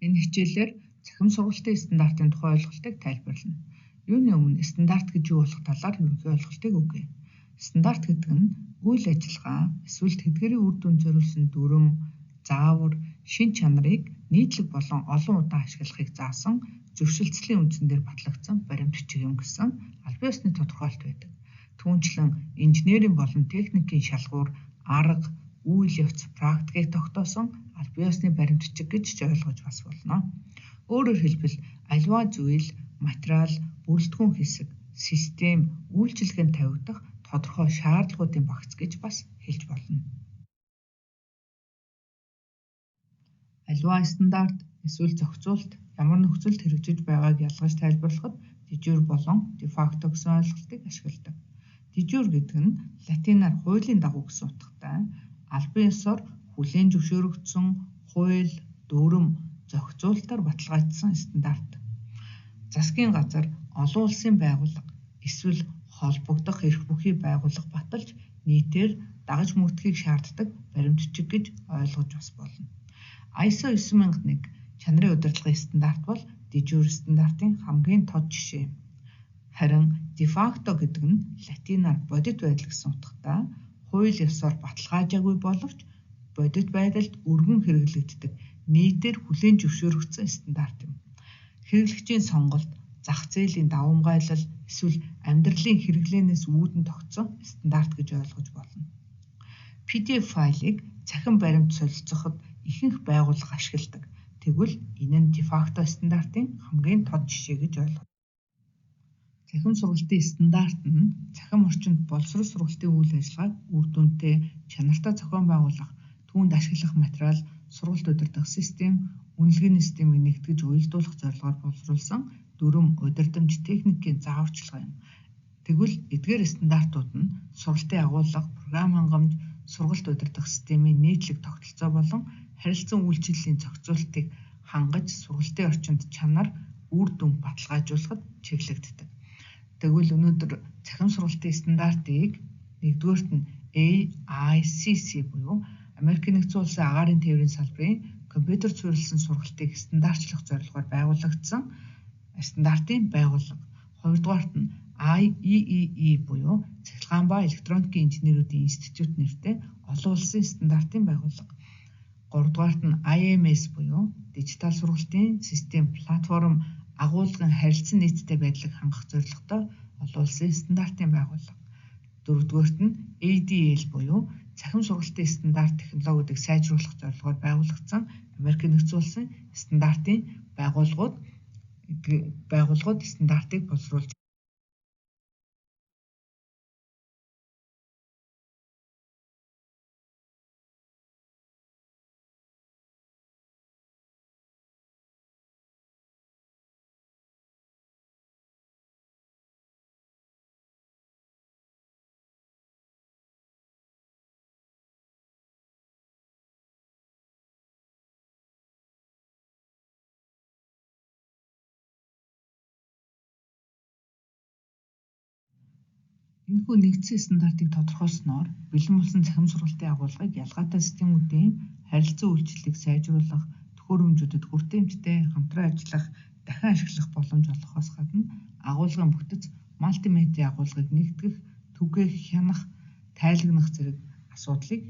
Энэ хичээлээр цахим сургалтын стандартын тухай ойлголтыг тайлбарлана. Юуны өмнө стандарт гэж юу болох талаар ерөнхий ойлголтыг өгье. Стандарт гэдэг нь үйл ажиллагаа эсвэл тэдгээрийн үр дүнд зориулсан дүрм, заавар, шин чанарыг нийтлэг болон олон удаа ашиглахыг заасан зөвшөлтслийн үндсэн дээр батлагдсан баримтчиг юм гэсэн албан ёсны тодорхойлт байдаг. Түүнчлэн инженерийн болон техникийн шалгуур, арга, үйл явц, практикийг тогтоосон албан ёсны баримтчиг гэж ойлгож бас болно. Өөрөөр хэлбэл аливаа зүйл, материал, бүрэлдэхүүн хэсэг, систем, үйлчилгээнд тавигдах тодорхой шаардлагуудын багц гэж бас хэлж болно. Аливаа стандарт эсвэл зохицуулт ямар нөхцөлд хэрэгжиж байгааг ялгаж тайлбарлахад дижюр болон дефакто гэсэн ойлголтыг ашигладаг. Дижюр гэдэг нь латинаар хуулийн дагуу гэсэн утгатай албан ёсоор хүлээн зөвшөөрөгдсөн хууль, дүрм, зохицуултаар баталгаажсан стандарт. Засгийн газар, олон улсын байгууллага эсвэл холбогдох эрх бүхий байгууллага баталж нийтээр дагаж мөрдөхийг шаарддаг баримтчиг гэж ойлгож бас болно. ISO 9001 чанарын удирдлагын стандарт бол дижюр стандартын хамгийн тод жишээ. Харин дефакто гэдэг нь латинаар бодит байдал гэсэн утгатай хууль ёсоор баталгаажаагүй боловч бодит байдалд өргөн хэрэглэгддэг нийтээр хүлээн зөвшөөрөгдсөн стандарт юм. Хэрэглэгчийн сонголт, зах зээлийн давамгайлал эсвэл амьдралын хэрэглээнээс үүдэн тогтсон стандарт гэж ойлгож болно. PDF файлыг цахим баримт солилцоход ихэнх байгууллага ашигладаг. Тэгвэл энэ нь дефакто стандартын хамгийн тод жишээ гэж ойлгож. Цахим сургалтын стандарт нь цахим орчинд боловсрол сургалтын үйл ажиллагааг үр дүнтэй, чанартай зохион байгуулах, түүнд ашиглах материал, сургалт удирдах систем, үнэлгээний системийг нэгтгэж уялдуулах зорилгоор боловсруулсан дүрм, удирдамж, техникийн зааварчилгаа юм. Тэгвэл эдгээр стандартууд нь сургалтын агуулга, програм хангамж, сургалт удирдах системийн нийтлэг тогтолцоо болон харилцан үйлчиллийн зохицуултыг хангаж сургалтын орчинд чанар, үр дүн баталгаажуулахад чиглэгддэг. Тэгвэл өнөөдөр цахим сургалтын стандартыг нэгдүгээрт нь AICC буюу Америкийн нэгдсэн улсын агаарын тээврийн салбарын компьютер суурилсан сургалтыг стандартчлах зорилгоор байгуулагдсан стандартын байгууллага. Хоёрдугаарт нь IEEE буюу цахилгаан ба электроникийн инженеруудын институт нэртэй олон улсын стандартын байгууллага. Гуравдугаарт нь IMS буюу дижитал сургалтын систем платформ агуулгын харилцан нийттэй байдлыг хангах зорилготой олон улсын стандартын байгууллага. Дөрөвдүгээрт нь ADL буюу цахим сургалтын стандарт технологиудыг сайжруулах зорилгоор байгуулагдсан Америкийн нэгдсэн улсын стандартын байгууллагууд стандартыг боловсруулж. Энэхүү нэгдсэн стандартыг тодорхойлсноор бэлэн болсон цахим сургалтын агуулгыг ялгаатай системүүдийн харилцан үйлчлэлийг сайжруулах, төхөөрөмжүүдэд хүртээмжтэй хамтран ажиллах, дахин ашиглах боломж олгохоос гадна агуулгын бүтэц, мультимедиа агуулгыг нэгтгэх, түгээх, хянах, тайлагнах зэрэг асуудлыг